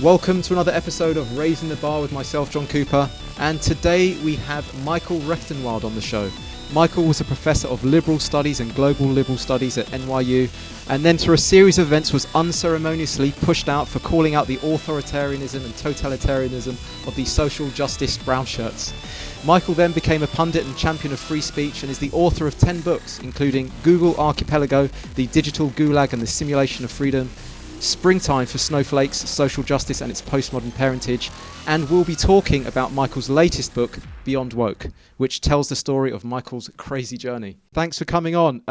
Welcome to another episode of Raising the Bar with myself, John Cooper, and today we have Michael Rectenwald on the show. Michael was a professor of liberal studies and global liberal studies at NYU, and then through a series of events was unceremoniously pushed out for calling out the authoritarianism and totalitarianism of the social justice brown shirts. Michael then became a pundit and champion of free speech and is the author of 10 books, including Google Archipelago, The Digital Gulag and the Simulation of Freedom, Springtime for Snowflakes, Social Justice and its Postmodern Parentage, and we'll be talking about Michael's latest book, Beyond Woke, which tells the story of Michael's crazy journey. Thanks for coming on.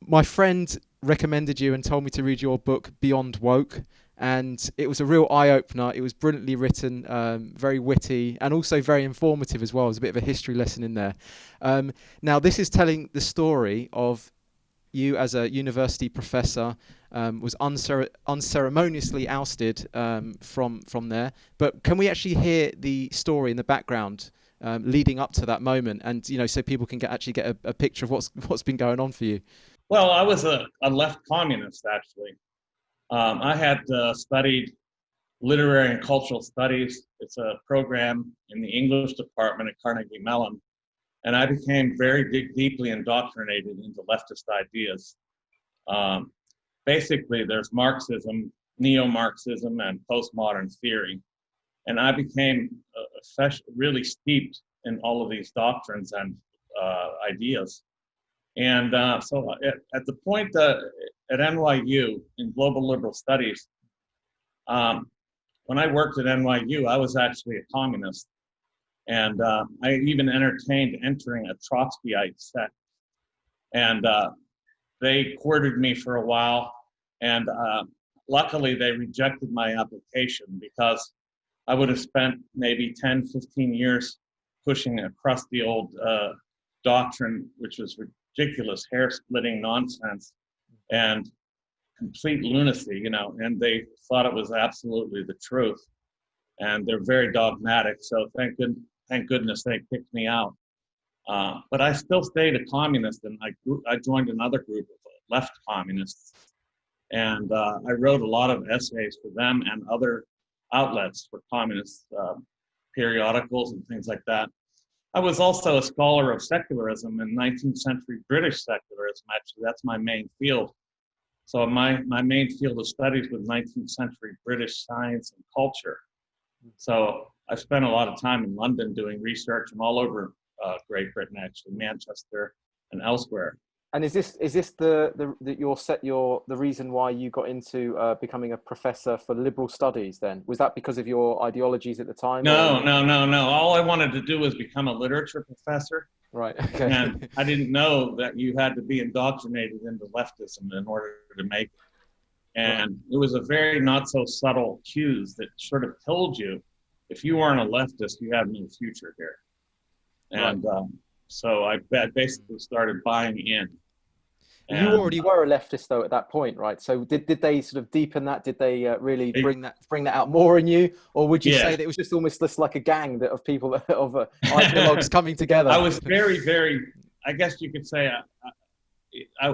My friend recommended you and told me to read your book, Beyond Woke, and it was a real eye-opener. It was brilliantly written, very witty, and also very informative as well. There's a bit of a history lesson in there. Now, this is telling the story of you as a university professor, was unceremoniously ousted from there. But can we actually hear the story in the background leading up to that moment, and so people can get a picture of what's been going on for you? Well, I was a left communist, actually. I had studied literary and cultural studies. It's a program in the English department at Carnegie Mellon. And I became very deeply indoctrinated into leftist ideas. Basically, there's Marxism, neo-Marxism, and postmodern theory. And I became really steeped in all of these doctrines and ideas. And so at the point at NYU in global liberal studies, when I worked at NYU, I was actually a communist. And I even entertained entering a Trotskyite sect. And they courted me for a while. And luckily, they rejected my application because I would have spent maybe 10, 15 years pushing a crusty old doctrine, which was ridiculous, hair-splitting nonsense and complete lunacy, and they thought it was absolutely the truth. And they're very dogmatic, so thank goodness they kicked me out. But I still stayed a communist, and I joined another group of left communists. And I wrote a lot of essays for them and other outlets for communist periodicals and things like that. I was also a scholar of secularism and 19th century British secularism. Actually, that's my main field. So my main field of studies was 19th century British science and culture. So I spent a lot of time in London doing research and all over Great Britain, actually, Manchester and elsewhere. And is this the reason why you got into becoming a professor for liberal studies? Then was that because of your ideologies at the time? No. All I wanted to do was become a literature professor. Right. Okay. And I didn't know that you had to be indoctrinated into leftism in order to make it. And it was a very not so subtle cues that sort of told you if you weren't a leftist, you have no future here. And so I basically started buying in. And you already were a leftist though at that point, right? So did they sort of deepen that? Did they really bring that out more in you, or would you say that it was just almost just like a gang of people of ideologues coming together? I was very, very. I guess you could say I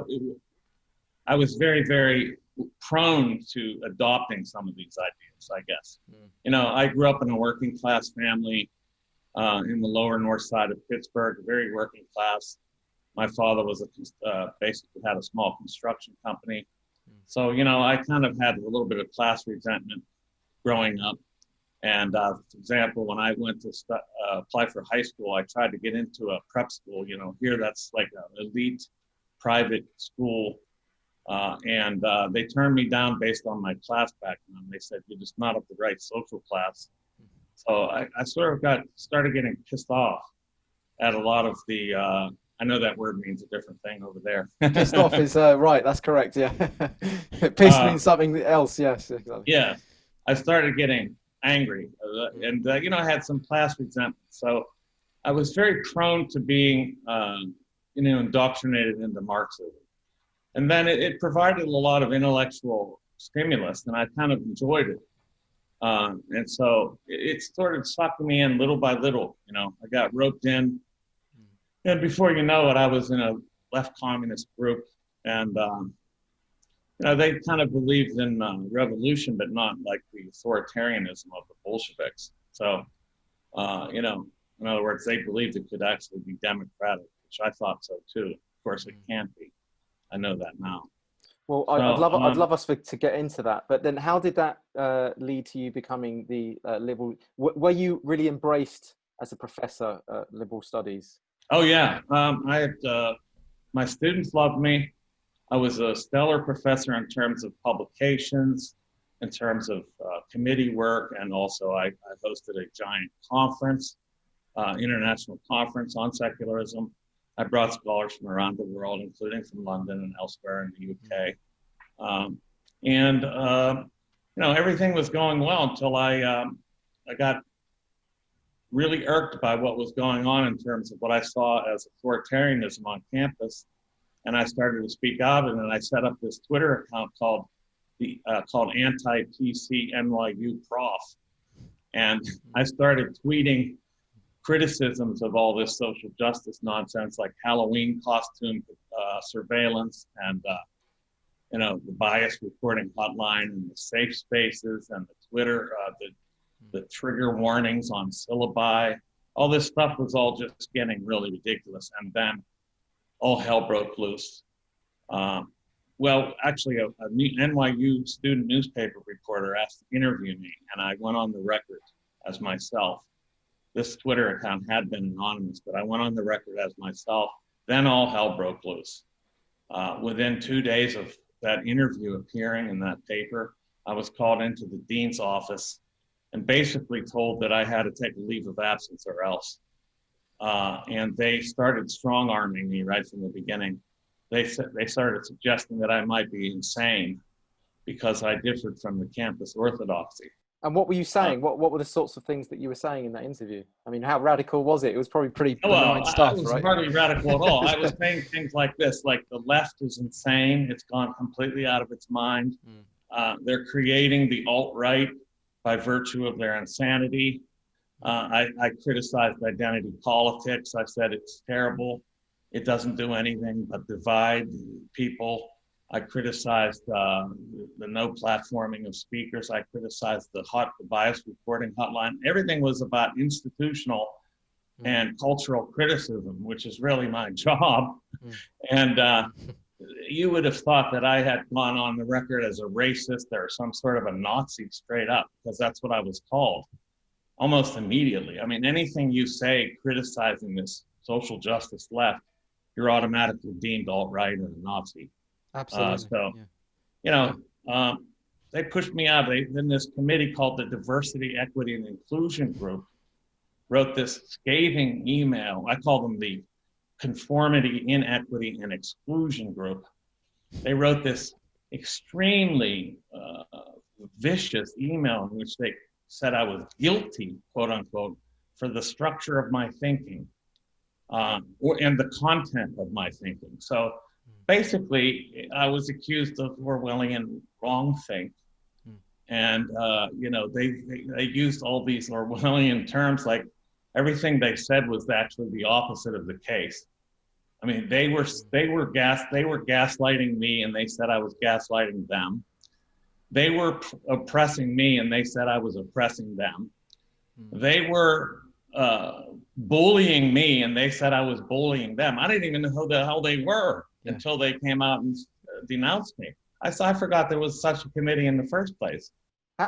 was very, very prone to adopting some of these ideas, I guess. I grew up in a working class family in the lower north side of Pittsburgh, very working class. My father was basically had a small construction company. So, I kind of had a little bit of class resentment growing up. And for example, when I went to apply for high school, I tried to get into a prep school. Here that's like an elite private school. And they turned me down based on my class background. They said, you're just not of the right social class. So I sort of started getting pissed off at a lot of the, I know that word means a different thing over there. Pissed off is, right, that's correct, yeah. Pissed means something else, yes. Exactly. Yeah, I started getting angry. And, I had some class resentment. So I was very prone to being, indoctrinated into Marxism. And then it provided a lot of intellectual stimulus, and I kind of enjoyed it. And so it sort of sucked me in little by little. I got roped in. And before you know it, I was in a left communist group. And they kind of believed in revolution, but not like the authoritarianism of the Bolsheviks. So, in other words, they believed it could actually be democratic, which I thought so too. Of course, it can't be. I know that now. Well, So, I'd love us to get into that. But then, how did that lead to you becoming the liberal? Were you really embraced as a professor at liberal studies? oh yeah, I had my students loved me. I was a stellar professor in terms of publications, in terms of committee work, and also I hosted a giant conference, international conference on secularism. I brought scholars from around the world, including from London and elsewhere in the UK. Everything was going well until I got really irked by what was going on in terms of what I saw as authoritarianism on campus. And I started to speak out, and then I set up this Twitter account called anti-PC NYU Prof. And I started tweeting criticisms of all this social justice nonsense, like Halloween costume surveillance, and the bias reporting hotline, and the safe spaces, and the Twitter, the trigger warnings on syllabi. All this stuff was all just getting really ridiculous. And then all hell broke loose. Actually, a NYU student newspaper reporter asked to interview me, and I went on the record as myself. This Twitter account had been anonymous, but I went on the record as myself. Then all hell broke loose. Within 2 days of that interview appearing in that paper, I was called into the dean's office and basically told that I had to take a leave of absence or else. And they started strong-arming me right from the beginning. They started suggesting that I might be insane because I differed from the campus orthodoxy. And what were you saying? What were the sorts of things that you were saying in that interview? I mean, how radical was it? It was probably pretty benign stuff, right? It was right? hardly radical at all. I was saying things like this, like the left is insane. It's gone completely out of its mind. They're creating the alt-right by virtue of their insanity. I criticized identity politics. I said it's terrible. It doesn't do anything but divide people. I criticized the no platforming of speakers. I criticized the bias reporting hotline. Everything was about institutional and cultural criticism, which is really my job. And you would have thought that I had gone on the record as a racist or some sort of a Nazi straight up, because that's what I was called almost immediately. I mean, anything you say criticizing this social justice left, you're automatically deemed alt-right and a Nazi. Absolutely. They pushed me out. Then this committee called the Diversity, Equity, and Inclusion Group wrote this scathing email. I call them the Conformity, Inequity, and Exclusion Group. They wrote this extremely vicious email in which they said I was guilty, quote unquote, for the structure of my thinking and the content of my thinking. So basically, I was accused of Orwellian wrongthink. And, they used all these Orwellian terms, like everything they said was actually the opposite of the case. I mean, they were gaslighting me, and they said I was gaslighting them. They were oppressing me, and they said I was oppressing them. They were bullying me, and they said I was bullying them. I didn't even know who the hell they were until they came out and denounced me. I forgot there was such a committee in the first place.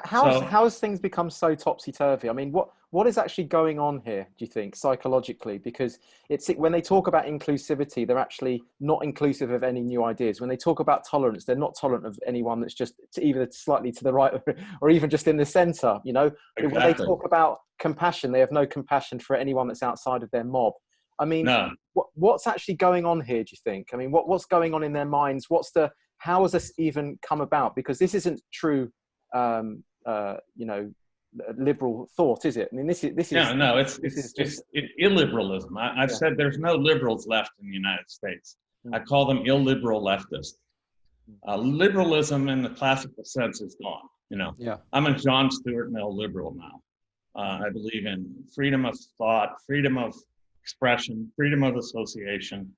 How has things become so topsy-turvy? I mean, what is actually going on here, do you think, psychologically? Because when they talk about inclusivity, they're actually not inclusive of any new ideas. When they talk about tolerance, they're not tolerant of anyone that's just either slightly to the right or even just in the center, Exactly. When they talk about compassion, they have no compassion for anyone that's outside of their mob. I mean, what's actually going on here, do you think? I mean, what's going on in their minds? How has this even come about? Because this isn't true liberal thought, is it? I mean, this is it's illiberalism. I've said there's no liberals left in the United States. I call them illiberal leftists. Liberalism in the classical sense is gone. I'm a John Stuart Mill liberal now. I believe in freedom of thought, freedom of expression, freedom of association,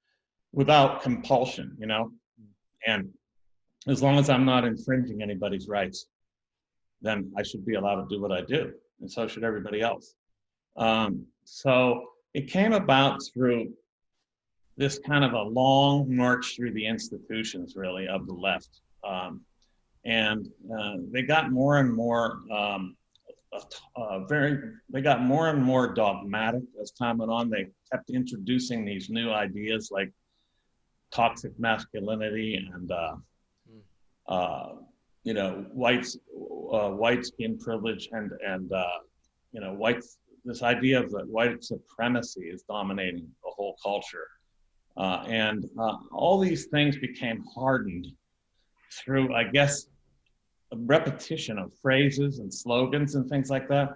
without compulsion. And as long as I'm not infringing anybody's rights, then I should be allowed to do what I do, and so should everybody else. So it came about through this kind of a long march through the institutions, really, of the left. And they got more and more they got more and more dogmatic as time went on. They kept introducing these new ideas like toxic masculinity and you know, white skin privilege and you know, this idea of that white supremacy is dominating the whole culture. And all these things became hardened through, I guess, a repetition of phrases and slogans and things like that.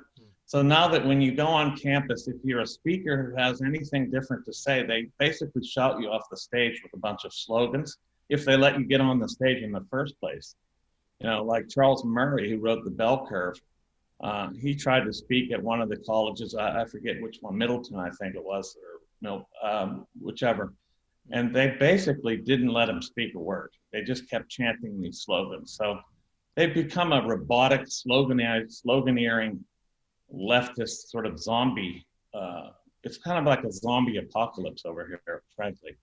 So now that when you go on campus, if you're a speaker who has anything different to say, they basically shout you off the stage with a bunch of slogans if they let you get on the stage in the first place. You know, like Charles Murray, who wrote The Bell Curve, he tried to speak at one of the colleges, I forget which one, Middleton, I think it was, or no, whichever. And they basically didn't let him speak a word. They just kept chanting these slogans. So they've become a robotic, sloganeering, leftist sort of zombie. It's kind of like a zombie apocalypse over here, frankly.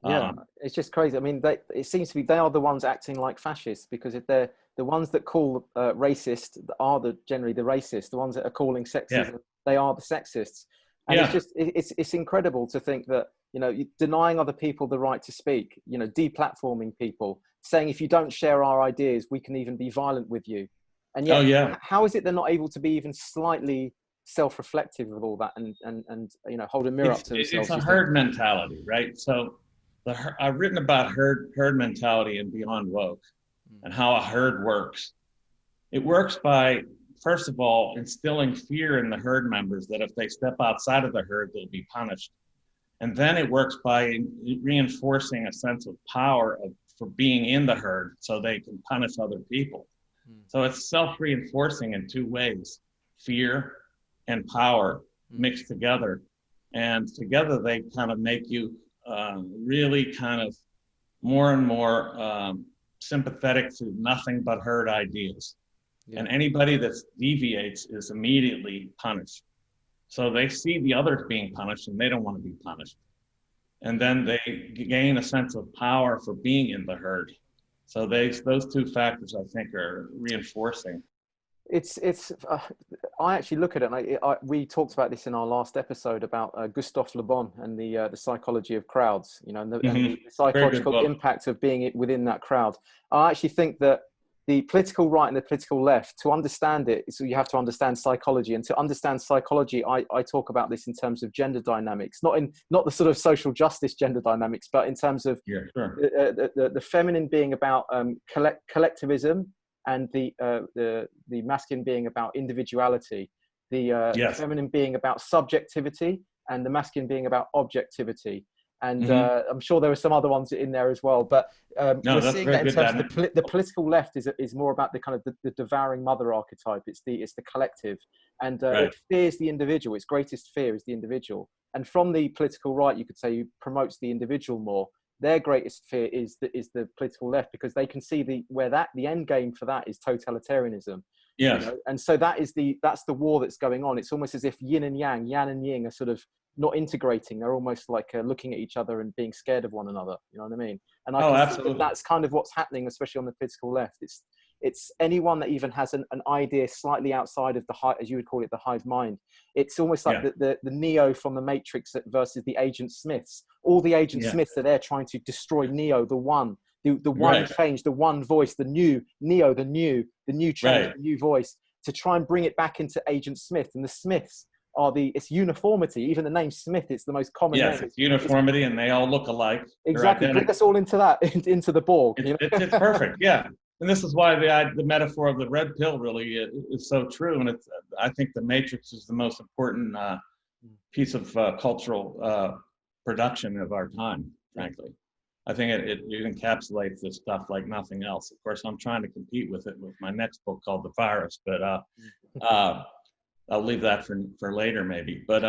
Yeah, it's just crazy. I mean, it seems to be they are the ones acting like fascists, because if they're the ones that call racist are generally the racists. The ones that are calling sexism, they are the sexists. And it's just it's incredible to think that, you know, denying other people the right to speak, you know, deplatforming people, saying if you don't share our ideas, we can even be violent with you. And yet, how is it they're not able to be even slightly self-reflective of all that and you know, hold a mirror up to themselves? It's a herd mentality, right? So I've written about herd mentality in Beyond Woke and how a herd works. It works by, first of all, instilling fear in the herd members that if they step outside of the herd, they'll be punished. And then it works by reinforcing a sense of power for being in the herd so they can punish other people. So it's self-reinforcing in two ways, fear and power mixed together. And together they kind of make you really kind of more and more sympathetic to nothing but herd ideas. And anybody that deviates is immediately punished. So they see the others being punished and they don't want to be punished. And then they gain a sense of power for being in the herd. So those two factors, I think, are reinforcing. I actually look at it, and we talked about this in our last episode about Gustave Le Bon and the psychology of crowds, you know, and the psychological impact of being within that crowd. I actually think that the political right and the political left, to understand it, so you have to understand psychology. And to understand psychology, I talk about this in terms of gender dynamics, not the sort of social justice gender dynamics, but in terms of the feminine being about collectivism, and the masculine being about individuality, the feminine being about subjectivity, and the masculine being about objectivity. And I'm sure there are some other ones in there as well. But we're seeing that in terms of the political left is more about the kind of the devouring mother archetype. It's the collective, and it fears the individual. Its greatest fear is the individual. And from the political right, you could say, who promotes the individual more, their greatest fear is the political left, because they can see the end game for that is totalitarianism. Yes. You know? And so that's the war that's going on. It's almost as if yin and yang, yang and yin, are sort of not integrating. They're almost like looking at each other and being scared of one another. You know what I mean? And I can see that's kind of what's happening, especially on the political left. It's anyone that even has an idea slightly outside of the hive, as you would call it, the hive mind. It's almost like the Neo from the Matrix versus the Agent Smiths. All the Agent Smiths are there trying to destroy Neo, the one change, the one voice, the new Neo, the new change, the new voice, to try and bring it back into Agent Smith. And the Smiths are it's uniformity. Even the name Smith, it's the most common name. It's uniformity, and they all look alike. Exactly. Bring us all into that, into the Borg. It's perfect. Yeah. And this is why the metaphor of the red pill really is so true. And I think the Matrix is the most important piece of cultural production of our time, frankly. I think it encapsulates this stuff like nothing else. Of course, I'm trying to compete with it with my next book called The Virus, but I'll leave that for later maybe. But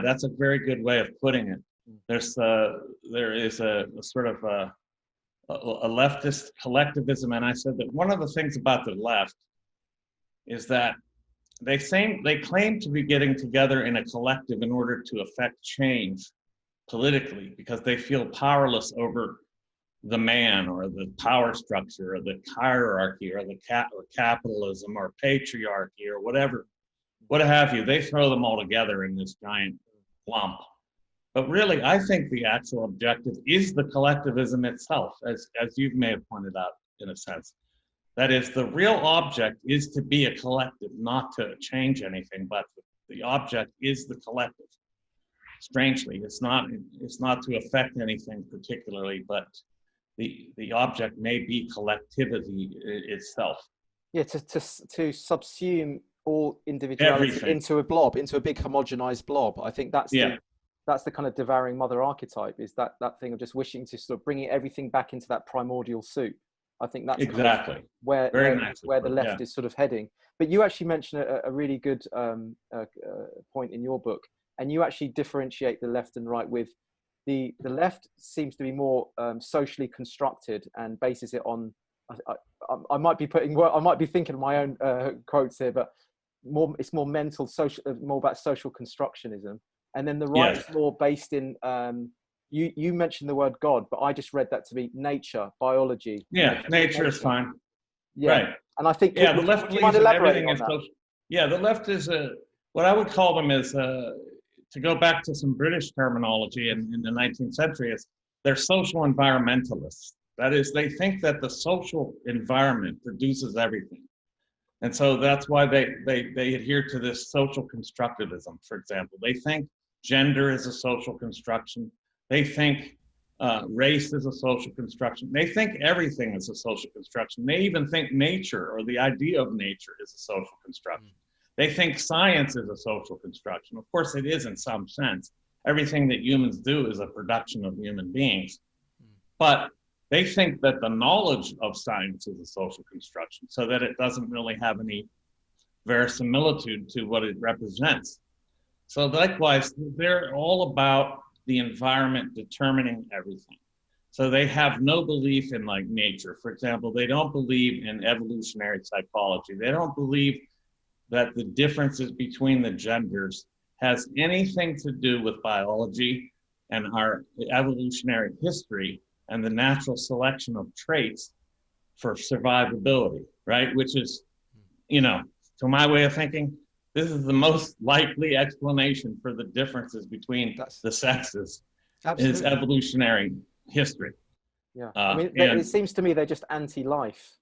that's a very good way of putting it. There is a sort of a leftist collectivism. And I said that one of the things about the left is that they claim to be getting together in a collective in order to affect change politically, because they feel powerless over the man or the power structure or the hierarchy or or capitalism or patriarchy or whatever, what have you. They throw them all together in this giant lump. But really, I think the actual objective is the collectivism itself, as you may have pointed out in a sense. That is, the real object is to be a collective, not to change anything, but the object is the collective. Strangely, it's not to affect anything particularly, but the object may be collectivity itself. Yeah, to subsume all individuality Everything into a blob, into a big homogenized blob. I think that's the kind of devouring mother archetype, is that thing of just wishing to sort of bringing everything back into that primordial soup. I think that's exactly kind of where the left is sort of heading. But you actually mentioned a really good point in your book, and you actually differentiate the left and right with the left seems to be more socially constructed and bases it on. I might be thinking of my own quotes here, but it's more mental, social, more about social constructionism. And then the right is more based in, you mentioned the word God, but I just read that to be nature, biology. Yeah, nature is fine. Yeah. Right. And I think, the left believes in everything is social. Yeah, the left is what I would call them is, to go back to some British terminology in the 19th century, is they're social environmentalists. That is, they think that the social environment produces everything. And so that's why they adhere to this social constructivism, for example. They think gender is a social construction. They think race is a social construction. They think everything is a social construction. They even think nature, or the idea of nature, is a social construction. They think science is a social construction. Of course, it is in some sense. Everything that humans do is a production of human beings. But they think that the knowledge of science is a social construction, so that it doesn't really have any verisimilitude to what it represents. So likewise, they're all about the environment determining everything. So they have no belief in like nature. For example, they don't believe in evolutionary psychology. They don't believe that the differences between the genders has anything to do with biology and our evolutionary history and the natural selection of traits for survivability, right? Which is, to my way of thinking, this is the most likely explanation for the differences between the sexes. Absolutely. Is evolutionary history. Yeah, I mean, it seems to me they're just anti-life,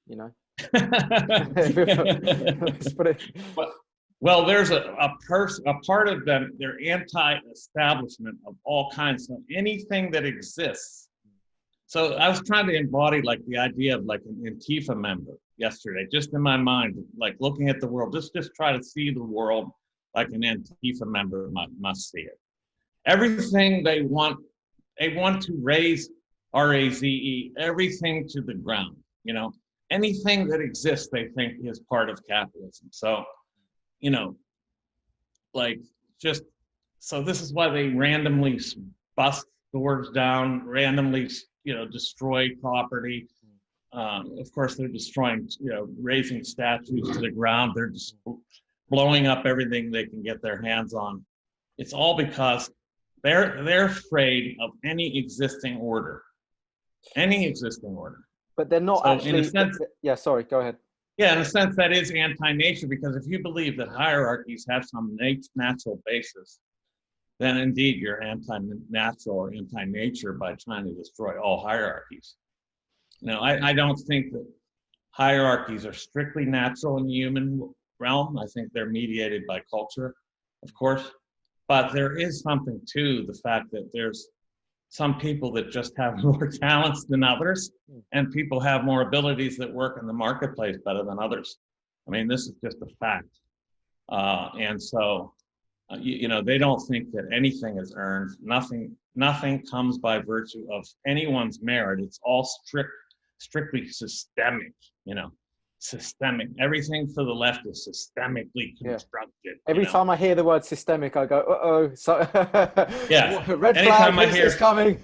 Well, there's a part of them, they're anti-establishment of all kinds, so anything that exists. So I was trying to embody like the idea of like an Antifa member yesterday, just in my mind, like looking at the world, just try to see the world like an Antifa member must see it. Everything they want to raise, R-A-Z-E, everything to the ground, anything that exists, they think is part of capitalism. So, so this is why they randomly bust stores down, randomly, destroy property. Of course, they're destroying, raising statues to the ground. They're just blowing up everything they can get their hands on. It's all because they're afraid of any existing order. But they're not actually. In a sense, yeah, sorry, go ahead. Yeah, in a sense, that is anti-nature, because if you believe that hierarchies have some natural basis, then indeed you're anti-natural or anti-nature by trying to destroy all hierarchies. I don't think that hierarchies are strictly natural in the human realm. I think they're mediated by culture, of course. But there is something to the fact that there's some people that just have more talents than others, and people have more abilities that work in the marketplace better than others. I mean, this is just a fact. And so, they don't think that anything is earned. Nothing comes by virtue of anyone's merit. It's all strictly systemic, systemic. Everything for the left is systemically constructed. Every time I hear the word systemic, I go, uh-oh. So yeah. red flag is coming.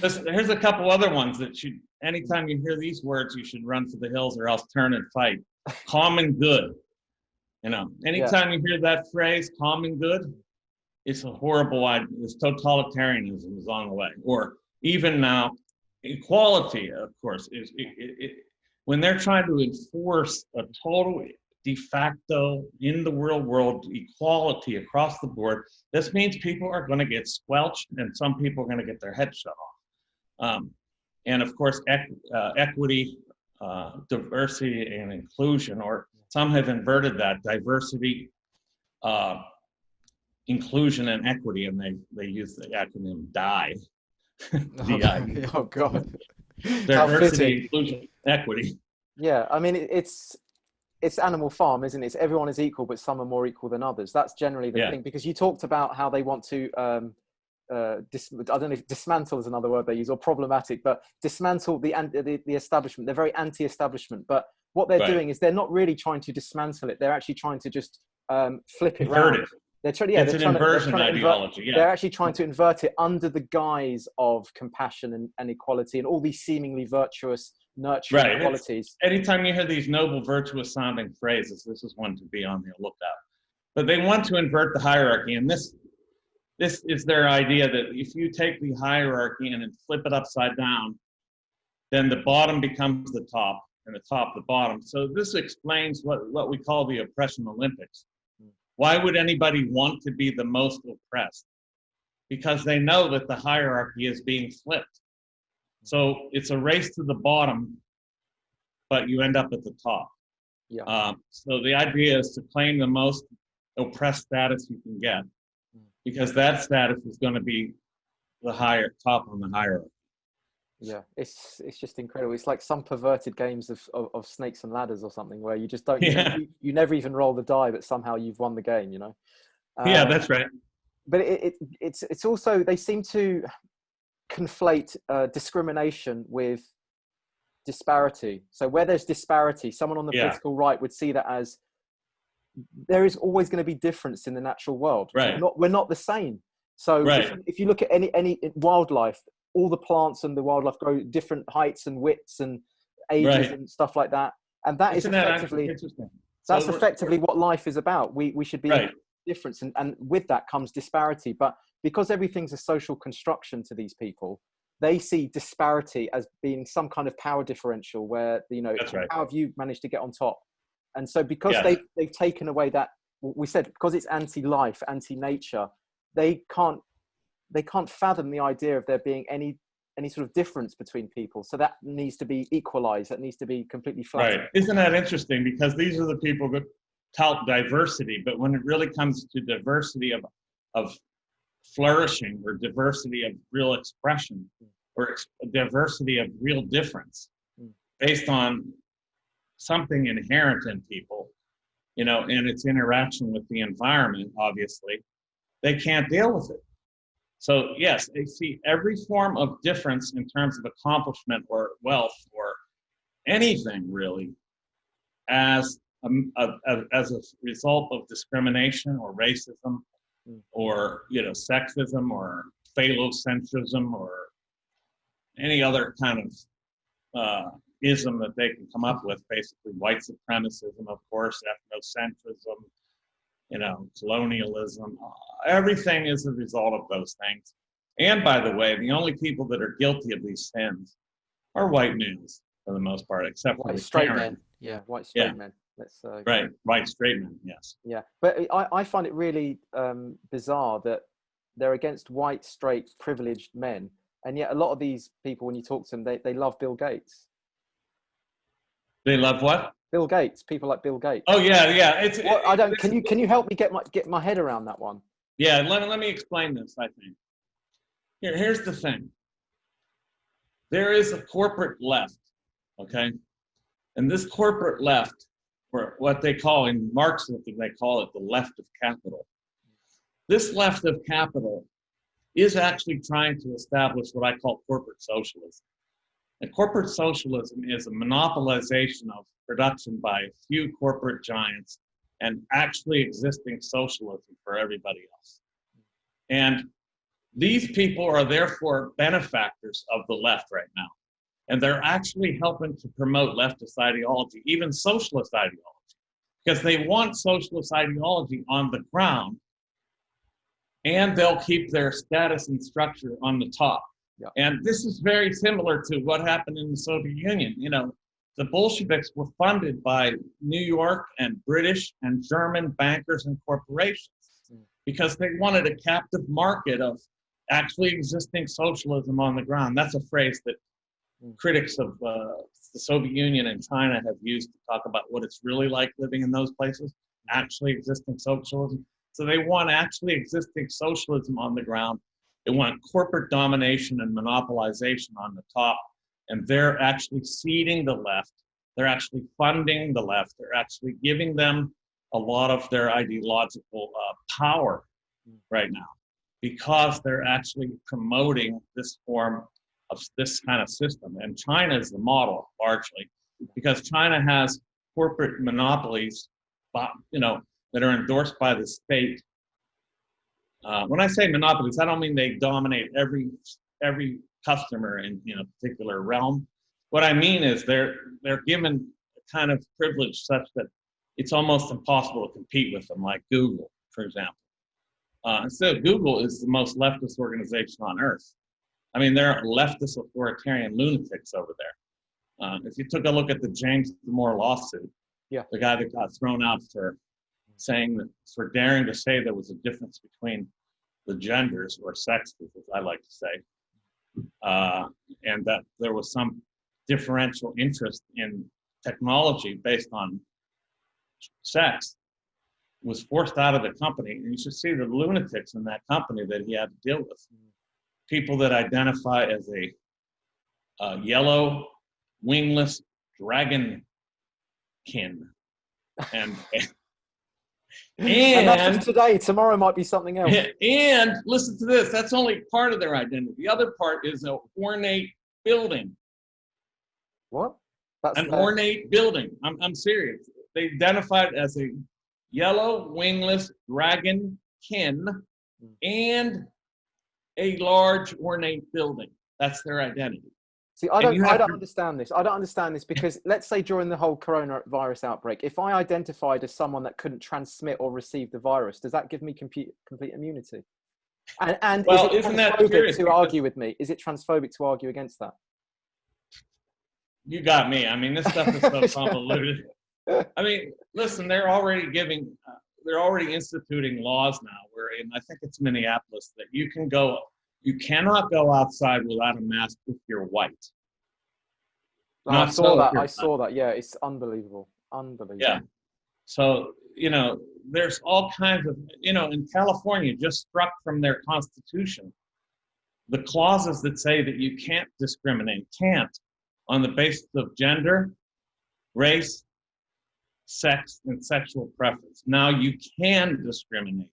Here's a couple other ones that should, anytime you hear these words, you should run for the hills or else turn and fight. Common good. You know, anytime you hear that phrase, common good, it's a horrible idea. It's totalitarianism is on the way. Or even now, equality, of course, is when they're trying to enforce a total de facto in the real world equality across the board, this means people are going to get squelched and some people are going to get their head shut off. And of course, equity, diversity, and inclusion, or some have inverted that, diversity, inclusion, and equity, and they use the acronym DIE. Oh God. Diversity, inclusion, equity. Yeah, I mean, it's Animal Farm, isn't it? It's everyone is equal, but some are more equal than others. That's generally the thing, because you talked about how they want to, I don't know if dismantle is another word they use, or problematic, but dismantle the establishment. They're very anti-establishment, but what they're doing is they're not really trying to dismantle it. They're actually trying to just flip it around. They're trying, it's an inversion ideology. They're actually trying to invert it under the guise of compassion and equality and all these seemingly virtuous, nurturing qualities. Anytime you hear these noble, virtuous sounding phrases, this is one to be on the lookout. But they want to invert the hierarchy, and this is their idea that if you take the hierarchy and then flip it upside down, then the bottom becomes the top and the top the bottom. So this explains what we call the oppression Olympics. Why would anybody want to be the most oppressed? Because they know that the hierarchy is being flipped. So it's a race to the bottom, but you end up at the top. Yeah. So the idea is to claim the most oppressed status you can get, because that status is going to be the higher top on the hierarchy. Yeah, it's just incredible. It's like some perverted games of snakes and ladders or something, where you just don't, you never even roll the die, but somehow you've won the game, you know? Yeah, that's right. But it's also, they seem to conflate discrimination with disparity. So where there's disparity, someone on the political right would see that as there is always going to be difference in the natural world. Right. We're not the same. So if you look at any wildlife, all the plants and the wildlife grow different heights and widths and ages and stuff like that. And that is effectively, that's effectively what life is about. We should be different. And with that comes disparity. But because everything's a social construction to these people, they see disparity as being some kind of power differential where, how have you managed to get on top? And so because they've taken away that, we said, because it's anti-life, anti-nature, they can't fathom the idea of there being any sort of difference between people. So that needs to be equalized. That needs to be completely flat. Right. Isn't that interesting? Because these are the people that tout diversity, but when it really comes to diversity of flourishing, or diversity of real expression, or diversity of real difference based on something inherent in people, and its interaction with the environment, obviously, they can't deal with it. So yes, they see every form of difference in terms of accomplishment or wealth or anything really as a result of discrimination or racism or sexism or phallocentrism or any other kind of ism that they can come up with. Basically, white supremacism, of course, ethnocentrism, colonialism. Everything is a result of those things. And by the way, the only people that are guilty of these sins are white males for the most part, except for the straight men. Yeah, white straight men. Right, white straight men. Yes. Yeah, but I find it really bizarre that they're against white, straight, privileged men, and yet a lot of these people, when you talk to them, they love Bill Gates. They love what? Bill Gates. People like Bill Gates. Oh yeah. Can you help me get my head around that one? Yeah, let me explain this. I think here's the thing. There is a corporate left, okay, and this corporate left, or what they call in Marxism, they call it the left of capital. This left of capital is actually trying to establish what I call corporate socialism. And corporate socialism is a monopolization of production by a few corporate giants and actually existing socialism for everybody else. And These people are therefore benefactors of the left right now. And they're actually helping to promote leftist ideology, even socialist ideology, because they want socialist ideology on the ground, and they'll keep their status and structure on the top. Yeah. And this is very similar to what happened in the Soviet Union. You know, the Bolsheviks were funded by New York and British and German bankers and corporations because they wanted a captive market of actually existing socialism on the ground. That's a phrase that critics of the Soviet Union and China have used to talk about what it's really like living in those places, actually existing socialism. So they want actually existing socialism on the ground. They want corporate domination and monopolization on the top. And they're actually seeding the left. They're actually funding the left. They're actually giving them a lot of their ideological power right now, because they're actually promoting this form of this kind of system. And China is the model, largely, because China has corporate monopolies, you know, that are endorsed by the state. When I say monopolies, I don't mean they dominate every customer in a particular realm. What I mean is they're given a kind of privilege such that it's almost impossible to compete with them, like Google, for example. And so Google is the most leftist organization on earth. I mean, there are leftist authoritarian lunatics over there. If you took a look at the James Damore lawsuit, the guy that got thrown out for for daring to say there was a difference between the genders, or sexes, as I like to say, and that there was some differential interest in technology based on sex, was forced out of the company. And you should see the lunatics in that company that he had to deal with. People that identify as a yellow, wingless dragonkin. And that's just today. Tomorrow might be something else. And listen to this. That's only part of their identity. The other part is an ornate building. What? Ornate building. I'm serious. They identified as a yellow, wingless dragonkin and a large ornate building. That's their identity. See, I don't understand this. I don't understand this because let's say during the whole coronavirus outbreak, if I identified as someone that couldn't transmit or receive the virus, does that give me complete immunity? And well, is it transphobic to argue with me? Is it transphobic to argue against that? You got me. I mean, this stuff is so convoluted. I mean, listen, they're already instituting laws now where I think it's Minneapolis that you cannot go outside without a mask if you're white. I saw that. Yeah, it's unbelievable. Yeah. So, there's all kinds of, in California, just struck from their constitution, the clauses that say that you can't discriminate, on the basis of gender, race, sex, and sexual preference. Now you can discriminate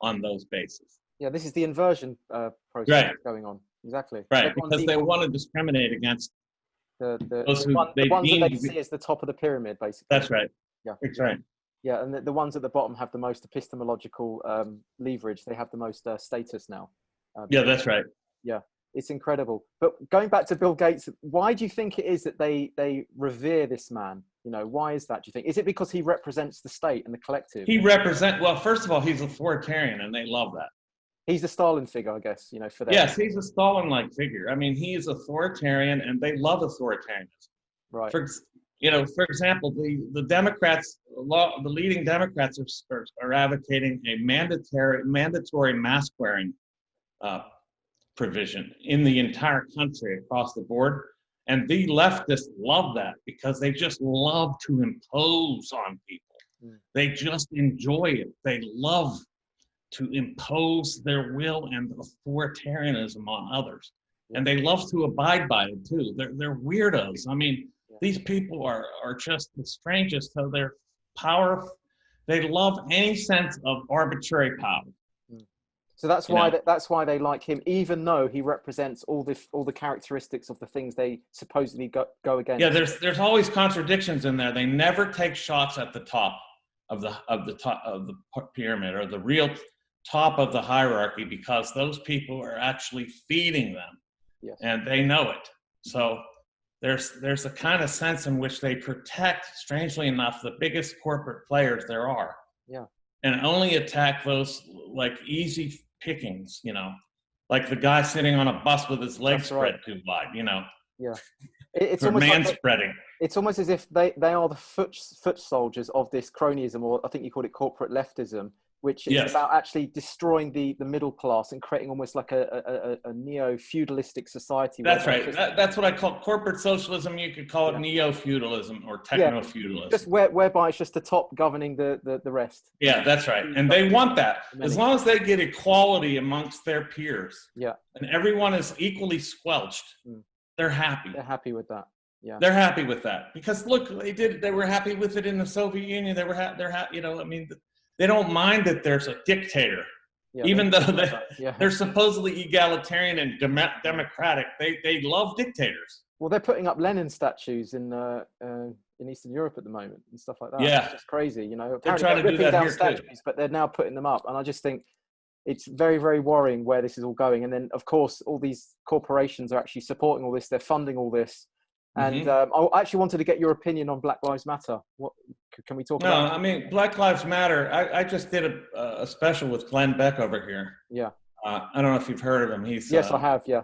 on those bases. Yeah, this is the inversion process going on. Exactly. Right, because they want to discriminate against the ones that they see as the top of the pyramid, basically. That's right. Yeah, that's right. Yeah, and the ones at the bottom have the most epistemological leverage. They have the most status now. Yeah, that's right. Yeah, it's incredible. But going back to Bill Gates, why do you think it is that they revere this man? Why is that, do you think? Is it because he represents the state and the collective? Well, first of all, he's authoritarian, and they love that. He's the Stalin figure, I guess, for them. Yes, he's a Stalin-like figure. I mean, he is authoritarian, and they love authoritarianism. Right. For example, the Democrats, the leading Democrats are advocating a mandatory mask wearing provision in the entire country across the board. And the leftists love that because they just love to impose on people. They just enjoy it. They love to impose their will and authoritarianism on others. And they love to abide by it too. They're weirdos. I mean, these people are just the strangest. So they're they love any sense of arbitrary power. So that's why they like him, even though he represents all the characteristics of the things they supposedly go against. Yeah, there's always contradictions in there. They never take shots at the top of the pyramid or the real top of the hierarchy because those people are actually feeding them. Yes. And they know it. So there's a kind of sense in which they protect, strangely enough, the biggest corporate players there are. Yeah. And only attack those like easy pickings, you know, like the guy sitting on a bus with his legs spread too wide, you know. Yeah. It's or almost man like spreading. It's almost as if they are the foot soldiers of this cronyism, or I think you called it corporate leftism, which is about actually destroying the middle class and creating almost like a neo-feudalistic society. That's right. That's what I call corporate socialism. You could call it neo-feudalism or techno-feudalism. Just whereby it's just the top governing the rest. Yeah, that's right. And they want that. As long as they get equality amongst their peers, and everyone is equally squelched, they're happy. They're happy with that. Yeah, they're happy with that because look, they were happy with it in the Soviet Union. They're happy. You know, I mean, they don't mind that there's a dictator, even though they're supposedly egalitarian and democratic. They love dictators. Well, they're putting up Lenin statues in Eastern Europe at the moment and stuff like that. Yeah, it's just crazy. You know, they're trying to do that down here statues, too. But they're now putting them up, and I just think it's very, very worrying where this is all going. And then, of course, all these corporations are actually supporting all this. They're funding all this. And I actually wanted to get your opinion on Black Lives Matter. What can we talk about? No, I mean, Black Lives Matter. I just did a special with Glenn Beck over here. Yeah. I don't know if you've heard of him. Yes, I have. Yeah.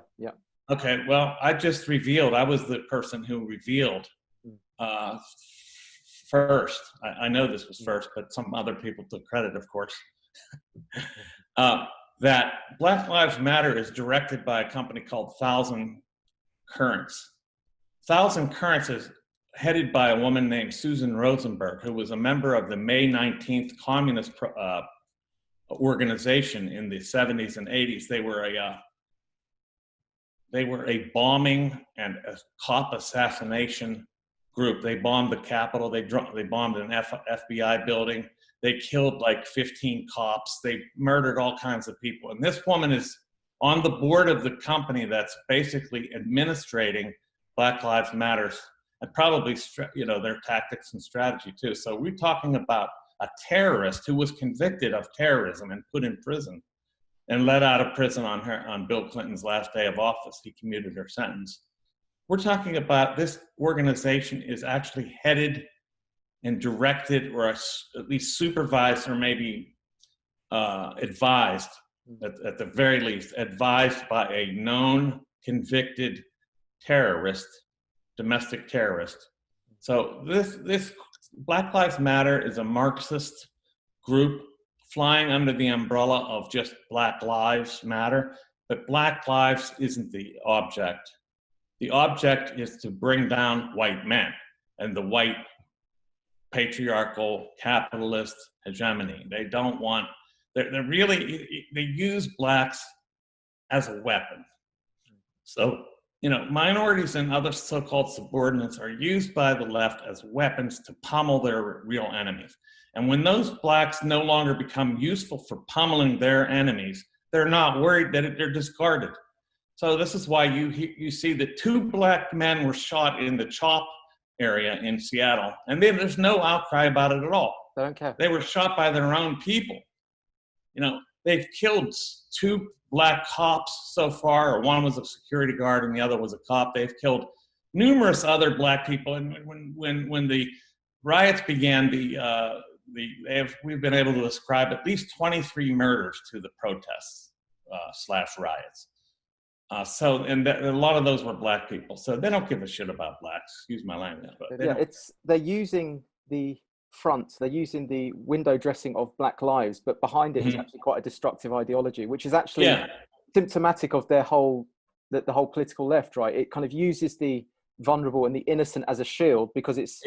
Okay. Well, I just revealed. I was the person who revealed first. I know this was first, but some other people took credit, of course. That Black Lives Matter is directed by a company called Thousand Currents. Thousand Currents is headed by a woman named Susan Rosenberg, who was a member of the May 19th Communist organization in the 70s and 80s. They were a bombing and a cop assassination group. They bombed the Capitol. They bombed an FBI building. They killed like 15 cops. They murdered all kinds of people. And this woman is on the board of the company that's basically administrating Black Lives Matter, and probably, you know, their tactics and strategy too. So we're talking about a terrorist who was convicted of terrorism and put in prison and let out of prison on Bill Clinton's last day of office. He commuted her sentence. We're talking about this organization is actually headed and directed, or at least supervised, or maybe advised, at the very least, advised by a known convicted terrorist, domestic terrorist. So this Black Lives Matter is a Marxist group flying under the umbrella of just Black Lives Matter, but Black Lives isn't the object. The object is to bring down white men and the white patriarchal capitalist hegemony. They don't want, they use blacks as a weapon. So, you know, minorities and other so-called subordinates are used by the left as weapons to pummel their real enemies. And when those blacks no longer become useful for pummeling their enemies, they're not worried that they're discarded. So this is why you see that 2 black men were shot in the CHOP area in Seattle, and then there's no outcry about it at all. They don't care. They were shot by their own people. You know, they've killed 2 black cops so far, or one was a security guard and the other was a cop. They've killed numerous other black people. And when the riots began, we've been able to ascribe at least 23 murders to the protests / riots. And a lot of those were black people. So they don't give a shit about blacks. Excuse my language. But they're using the front, they're using the window dressing of Black Lives, but behind it is actually quite a destructive ideology, which is actually symptomatic of their whole, the whole political left, right? It kind of uses the vulnerable and the innocent as a shield because it's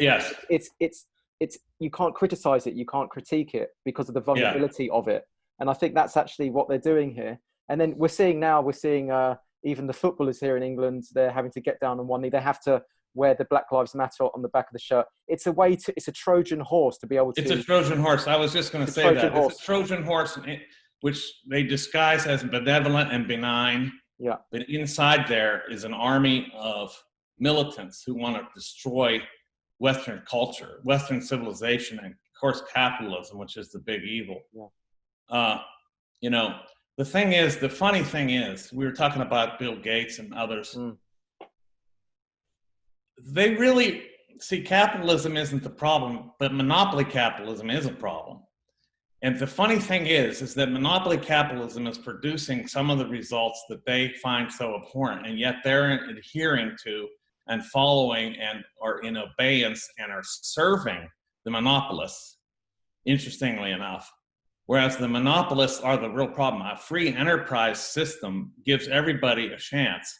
you can't criticize it, you can't critique it because of the vulnerability of it. And I think that's actually what they're doing here. And then we're seeing even the footballers here in England, they're having to get down on one knee. They have to wear the Black Lives Matter on the back of the shirt. It's it's a Trojan horse to be able to. It's a Trojan horse. I was just going to say that. It's a Trojan horse, which they disguise as benevolent and benign. Yeah. But inside there is an army of militants who want to destroy Western culture, Western civilization, and of course capitalism, which is the big evil. Yeah. you know, the funny thing is, we were talking about Bill Gates and others. They really see capitalism isn't the problem, but monopoly capitalism is a problem. And the funny thing is that monopoly capitalism is producing some of the results that they find so abhorrent, and yet they're adhering to and following and are in abeyance and are serving the monopolists, interestingly enough. Whereas the monopolists are the real problem. A free enterprise system gives everybody a chance.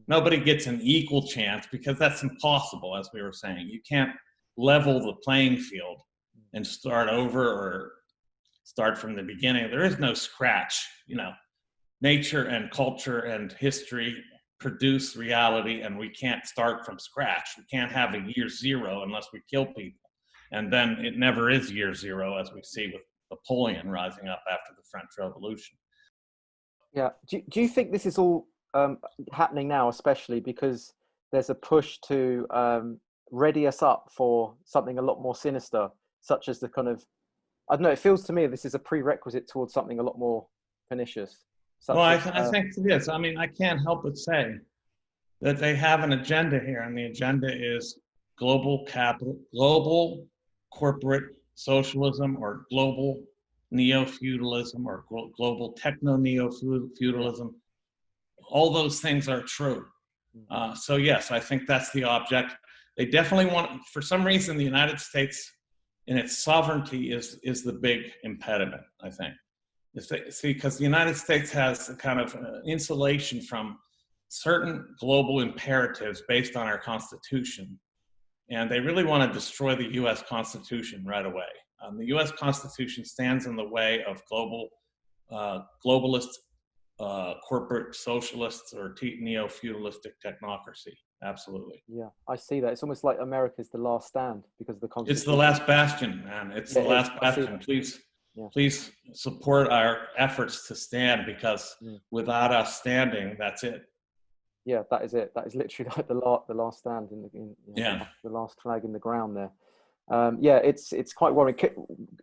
Nobody gets an equal chance because that's impossible, as we were saying. You can't level the playing field and start over or start from the beginning. There is no scratch, you know. Nature and culture and history produce reality, and we can't start from scratch. We can't have a year zero unless we kill people. And then it never is year zero, as we see with Napoleon rising up after the French Revolution. Yeah. Do you think this is all happening now, especially because there's a push to ready us up for something a lot more sinister, such as the kind of, I don't know, it feels to me this is a prerequisite towards something a lot more pernicious. Well, I think it is. I mean, I can't help but say that they have an agenda here, and the agenda is global capital, global corporate socialism, or global neo-feudalism, or global techno-neo-feudalism. All those things are true. So yes, I think that's the object. They definitely want, for some reason, the United States in its sovereignty is the big impediment, I think. See, because the United States has a kind of insulation from certain global imperatives based on our Constitution. And they really want to destroy the U.S. Constitution right away. The U.S. Constitution stands in the way of globalist corporate socialists or neo-feudalistic technocracy. Absolutely. Yeah, I see that. It's almost like America's the last stand because of the Constitution. It's the last bastion, man. It's the last bastion. Please support our efforts to stand, because without us standing, that's it. Yeah, that is it. That is literally like the last stand the last flag in the ground there. Yeah, it's quite worrying.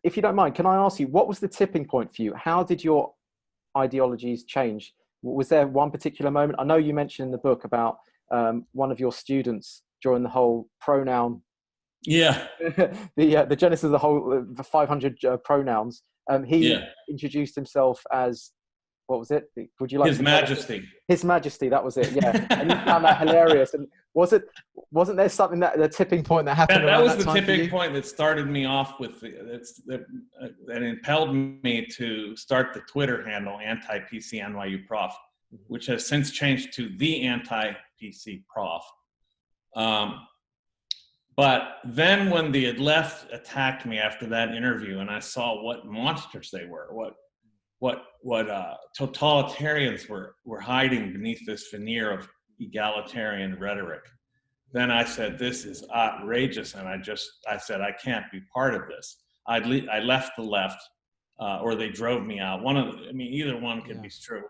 If you don't mind, can I ask you, what was the tipping point for you? How did your ideologies change? Was there one particular moment? I know you mentioned in the book about one of your students during the whole pronoun. Yeah. the genesis of the whole the 500 pronouns. He introduced himself as, what was it? Would you like His Majesty? His Majesty, that was it. Yeah, and you found that hilarious. And wasn't there something the tipping point that happened? That was the tipping point that started me off with that impelled me to start the Twitter handle anti-PC NYU Prof, which has since changed to the anti-PC Prof. But then when the left attacked me after that interview, and I saw what monsters they were, what totalitarians were hiding beneath this veneer of egalitarian rhetoric, then I said, this is outrageous, and I said, I can't be part of this. I left the left, or they drove me out. Either one could be true.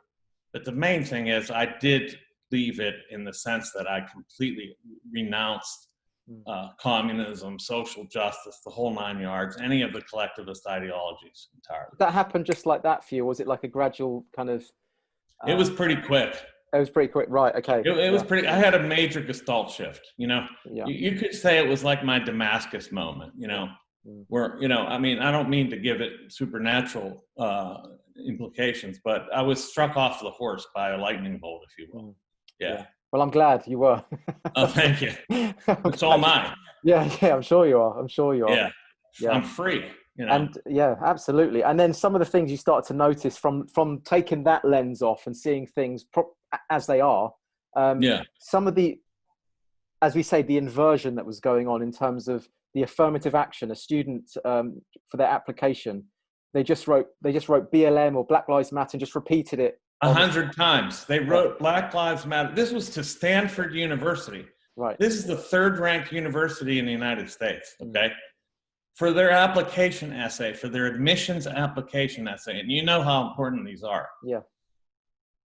But the main thing is, I did leave it in the sense that I completely renounced communism, social justice, the whole 9 yards, any of the collectivist ideologies entirely. Did that happened just like that for you? Or was it like a gradual kind of? It was pretty quick. It was pretty quick, right? Okay. It was pretty. I had a major Gestalt shift. You could say it was like my Damascus moment. Where I don't mean to give it supernatural implications, but I was struck off the horse by a lightning bolt, if you will. Yeah. Well, I'm glad you were. Oh, thank you. It's all mine. Yeah, I'm sure you are. Yeah. I'm free. And yeah, absolutely. And then some of the things you start to notice from taking that lens off and seeing things as they are. Some of the, as we say, the inversion that was going on in terms of the affirmative action. A student for their application, they just wrote BLM or Black Lives Matter and just repeated it 100 times. They wrote Black Lives Matter. This was to Stanford University. Right. This is the third-ranked university in the United States. Okay. For their application essay, for their admissions application essay, and you know how important these are. Yeah.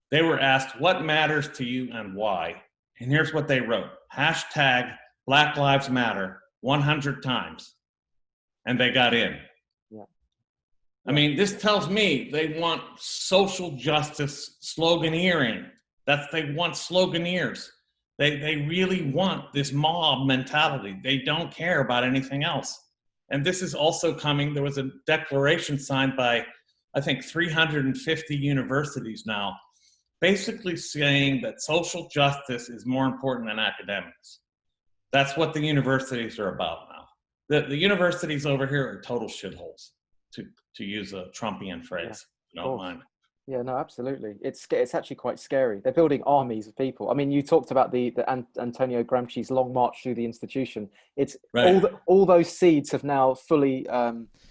They were asked, what matters to you and why? And here's what they wrote. # Black Lives Matter 100 times. And they got in. Yeah. I mean, this tells me they want social justice sloganeering. They want sloganeers. They really want this mob mentality. They don't care about anything else. And this is also coming. There was a declaration signed by, I think, 350 universities now, basically saying that social justice is more important than academics. That's what the universities are about now. The universities over here are total shitholes, to use a Trumpian phrase. Yeah, don't mind. Yeah, no, absolutely. It's actually quite scary. They're building armies of people. I mean, you talked about the Antonio Gramsci's long march through the institution. It's right. All those seeds have now fully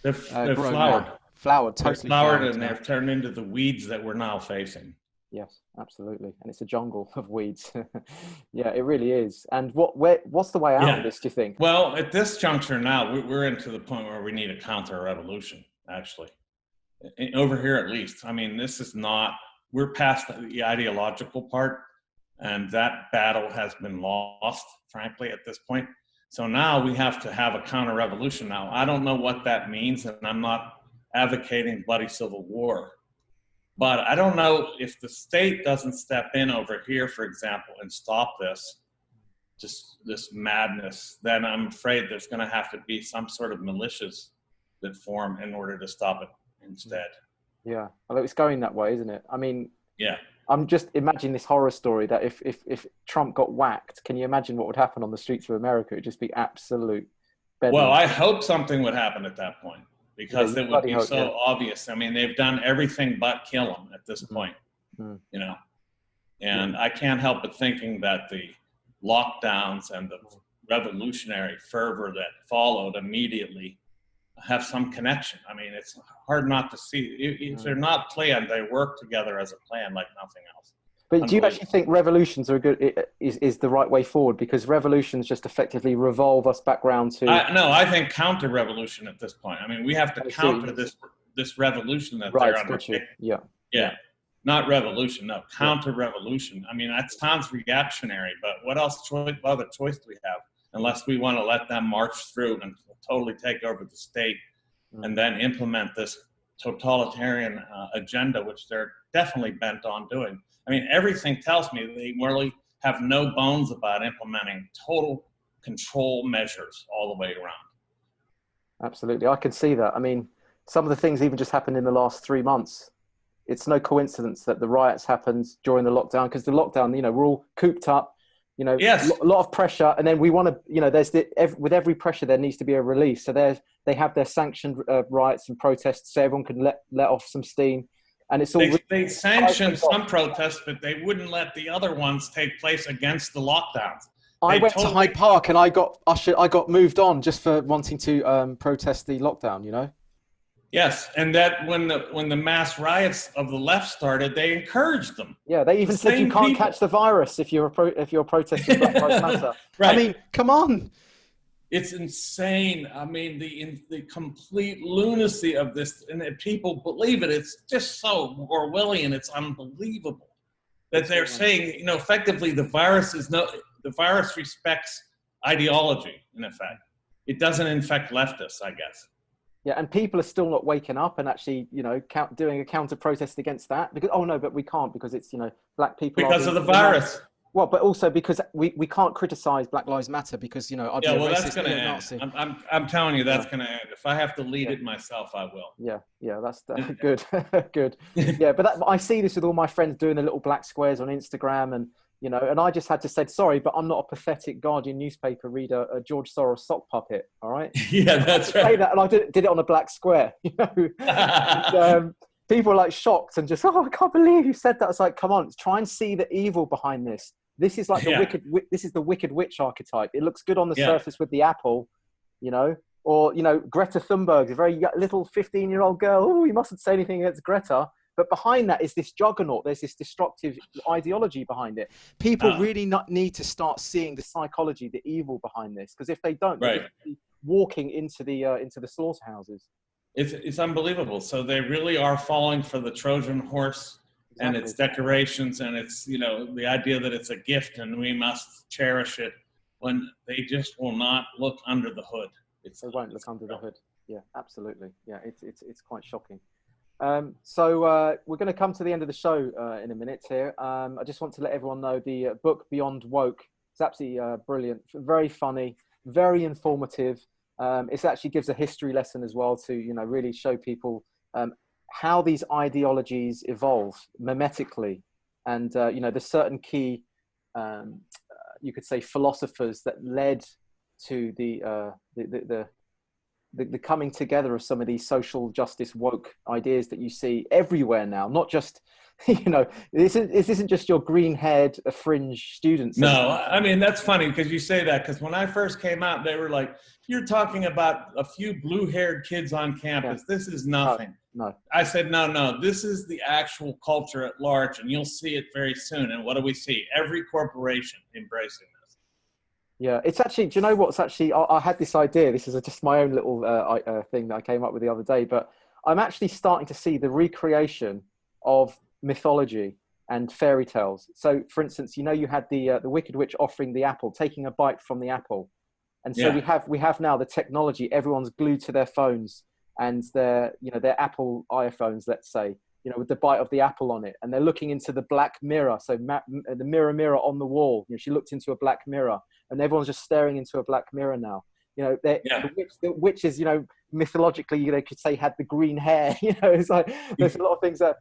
they're flowered. Flowered, totally flowered, and they've turned into the weeds that we're now facing. Yes, absolutely. And it's a jungle of weeds. Yeah, it really is. And what's the way out of this, do you think? Well, at this juncture now, we're into the point where we need a counter-revolution, actually. Over here, at least. I mean, we're past the ideological part, and that battle has been lost, frankly, at this point. So now we have to have a counter-revolution now. I don't know what that means, and I'm not advocating bloody civil war. But I don't know if the state doesn't step in over here, for example, and stop this madness, then I'm afraid there's going to have to be some sort of militias that form in order to stop it instead. Yeah, well, it's going that way, isn't it? I mean, yeah. I'm just imagining this horror story that if Trump got whacked, can you imagine what would happen on the streets of America? It'd just be absolute bedlam. Well, I hope something would happen at that point, because it would be so obvious. I mean, they've done everything but kill him at this point, you know. And I can't help but thinking that the lockdowns and the revolutionary fervor that followed immediately have some connection. I mean, it's hard not to see. If they're not planned, they work together as a plan like nothing else. But do you actually think revolutions are is the right way forward? Because revolutions just effectively revolve us back round to... No, I think counter-revolution at this point. I mean, we have to counter this revolution that they're undertaking. Yeah. Not revolution, no. Counter-revolution. I mean, that sounds reactionary, but what other choice do we have? Unless we want to let them march through and totally take over the state and then implement this totalitarian agenda, which they're definitely bent on doing. I mean, everything tells me they really have no bones about implementing total control measures all the way around. Absolutely. I can see that. I mean, some of the things even just happened in the last 3 months. It's no coincidence that the riots happened during the lockdown, because the lockdown, you know, we're all cooped up, you know, yes. A lot of pressure. And then we want to, you know, with every pressure, there needs to be a release. So they have their sanctioned riots and protests so everyone can let off some steam. And it's all they sanctioned some protests, but they wouldn't let the other ones take place against the lockdowns. I went to Hyde Park and I got moved on just for wanting to protest the lockdown, you know? Yes, and that when the mass riots of the left started, they encouraged them. Yeah, they even said you can't catch the virus if you're protesting Black Lives Matter. Right. I mean, come on. It's insane. I mean, the complete lunacy of this, and that people believe it. It's just so Orwellian. It's unbelievable that they're saying, you know, effectively the virus respects ideology. In effect, it doesn't infect leftists, I guess. Yeah, and people are still not waking up and actually, you know, doing a counter protest against that, because but we can't, because it's, you know, black people because of the virus. Well, but also because we can't criticize Black Lives Matter because, you know, I'd be a racist, that's going to end. I'm telling you, that's going to end. If I have to lead it myself, I will. Yeah, that's good, good. Yeah, but I see this with all my friends doing the little black squares on Instagram, and you know, and I just had to say sorry, but I'm not a pathetic Guardian newspaper reader, a George Soros sock puppet. All right. Yeah, that's right. Say that, and I did it on a black square. You know. And, people are like shocked and just, I can't believe you said that. It's like, come on, try and see the evil behind this. This is like the wicked witch archetype. It looks good on the surface with the apple, you know, or, you know, Greta Thunberg, a very little 15-year-old girl. Oh, you mustn't say anything against Greta. But behind that is this juggernaut. There's this destructive ideology behind it. People really need to start seeing the psychology, the evil behind this. Because if they don't, they're walking into the slaughterhouses. It's unbelievable. So they really are falling for the Trojan horse and its decorations, and it's, you know, the idea that it's a gift and we must cherish it, when they just will not look under the hood. They won't look under the hood. Yeah, absolutely. Yeah, it's quite shocking. So we're going to come to the end of the show in a minute here. I just want to let everyone know the book Beyond Woke is absolutely brilliant, very funny, very informative. It actually gives a history lesson as well to, you know, really show people how these ideologies evolve mimetically. And, you know, there's certain key, you could say, philosophers that led to the coming together of some of these social justice woke ideas that you see everywhere now, not just, you know, this isn't just your green-haired fringe students. No, I mean, that's funny because you say that, because when I first came out, they were like, you're talking about a few blue-haired kids on campus. Yeah. This is nothing. No. I said, no, this is the actual culture at large, and you'll see it very soon. And what do we see? Every corporation embracing this. Yeah, it's actually, do you know what's actually, I had this idea, this is just my own little thing that I came up with the other day, but I'm actually starting to see the recreation of mythology and fairy tales. So for instance, you know, you had the Wicked Witch offering the apple, taking a bite from the apple. And so we have now the technology, everyone's glued to their phones and their Apple iPhones, let's say, you know, with the bite of the apple on it, and they're looking into the black mirror. So the mirror on the wall, you know, she looked into a black mirror, and everyone's just staring into a black mirror now. You know, the witches, you know, mythologically, they could say had the green hair. You know, it's like there's a lot of things that.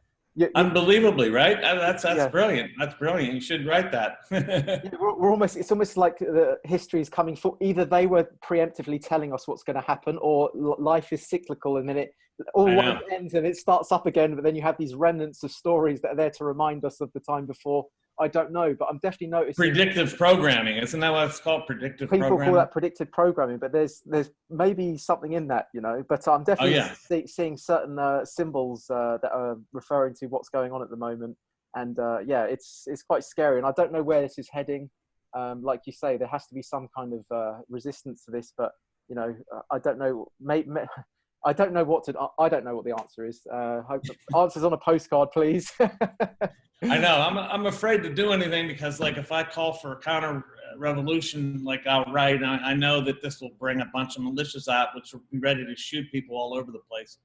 Unbelievably, right? That's brilliant. That's brilliant. You should write that. It's almost like the history is coming for. Either they were preemptively telling us what's going to happen, or life is cyclical, and then it all ends and it starts up again. But then you have these remnants of stories that are there to remind us of the time before. I don't know, but I'm definitely noticing predictive programming. Isn't that what it's called? Predictive programming. People call that predictive programming, but there's maybe something in that, you know. But I'm definitely seeing certain symbols that are referring to what's going on at the moment, and it's quite scary. And I don't know where this is heading. Like you say, there has to be some kind of resistance to this, but you know, I don't know. I don't know what the answer is. Answers on a postcard, please. I know. I'm afraid to do anything because, like, if I call for a counter revolution, like outright, I know that this will bring a bunch of militias out, which will be ready to shoot people all over the place,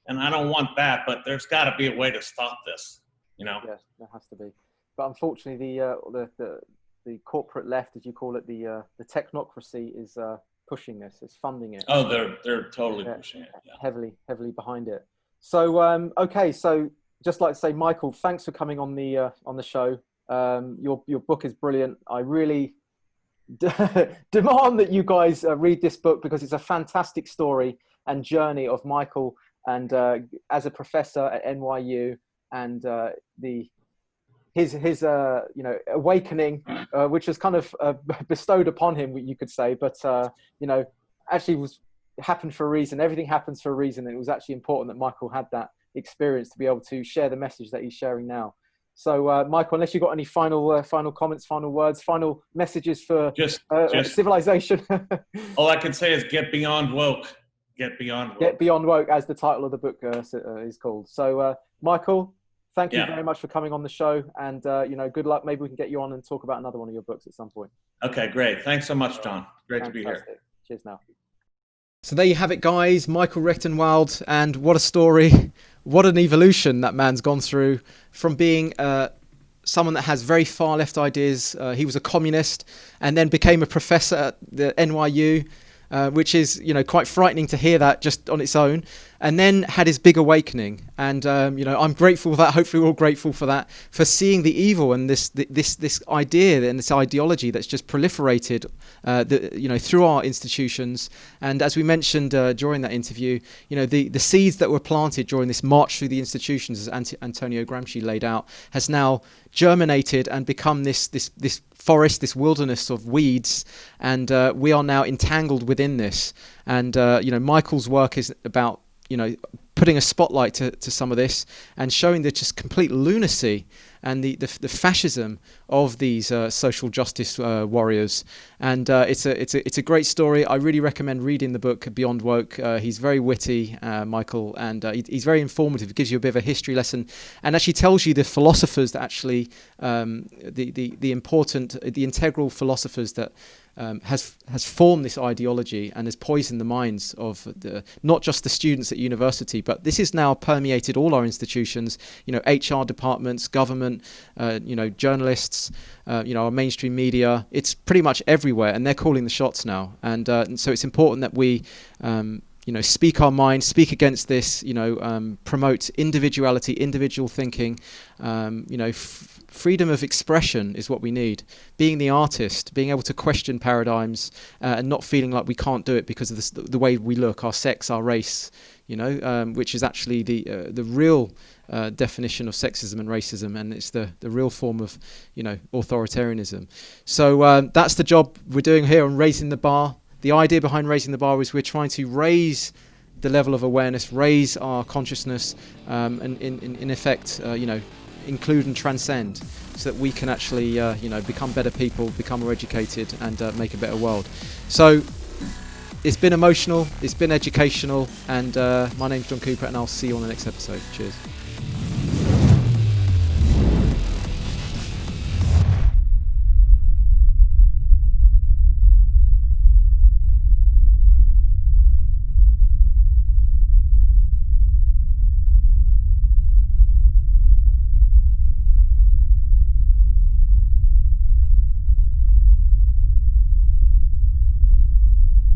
and I don't want that. But there's got to be a way to stop this, you know. Yes, there has to be. But unfortunately, the corporate left, as you call it, the technocracy is pushing this. It's funding it. Oh, they're totally pushing it. Yeah. Heavily behind it. So okay, so. Just like to say, Michael, thanks for coming on the show. Your book is brilliant. I really demand that you guys read this book because it's a fantastic story and journey of Michael and as a professor at NYU and his you know, awakening, which was kind of bestowed upon him, you could say, but you know, actually happened for a reason. Everything happens for a reason, and it was actually important that Michael had that experience to be able to share the message that he's sharing now. So Michael, unless you've got any final comments, final words, final messages for just civilization. All I can say is get beyond woke. Get beyond woke. Get beyond woke, as the title of the book is called. So Michael, thank you very much for coming on the show, and you know, good luck. Maybe we can get you on and talk about another one of your books at some point. Okay, great. Thanks so much, John. Great to be here. Cheers now. So there you have it, guys. Michael Rectenwald, and what a story. What an evolution that man's gone through from being someone that has very far left ideas. He was a communist and then became a professor at the NYU, which is, you know, quite frightening to hear that just on its own. And then had his big awakening. And, you know, I'm grateful for that. Hopefully we're all grateful for that, for seeing the evil and this idea and this ideology that's just proliferated, you know, through our institutions. And as we mentioned during that interview, you know, the seeds that were planted during this march through the institutions, as Antonio Gramsci laid out, has now germinated and become this forest, this wilderness of weeds. And we are now entangled within this. And, you know, Michael's work is about, you know, putting a spotlight to some of this and showing the just complete lunacy and the fascism of these social justice warriors. And it's a great story. I really recommend reading the book Beyond Woke. He's very witty, Michael, and he's very informative. It gives you a bit of a history lesson, and actually tells you the philosophers that actually the integral philosophers that has formed this ideology and has poisoned the minds of not just the students at university, but this is now permeated all our institutions. HR departments, government, journalists, our mainstream media. It's pretty much everywhere, and they're calling the shots now. And so it's important that we speak our mind, speak against this, promote individuality, individual thinking, freedom of expression is what we need. Being the artist, being able to question paradigms and not feeling like we can't do it because of the way we look, our sex, our race, which is actually the real definition of sexism and racism, and it's the real form of, authoritarianism. So that's the job we're doing here on Raising the Bar. The idea behind Raising the Bar is we're trying to raise the level of awareness, raise our consciousness, and in effect, include and transcend, so that we can actually, become better people, become more educated, and make a better world. So it's been emotional, it's been educational, and my name's John Cooper, and I'll see you on the next episode. Cheers.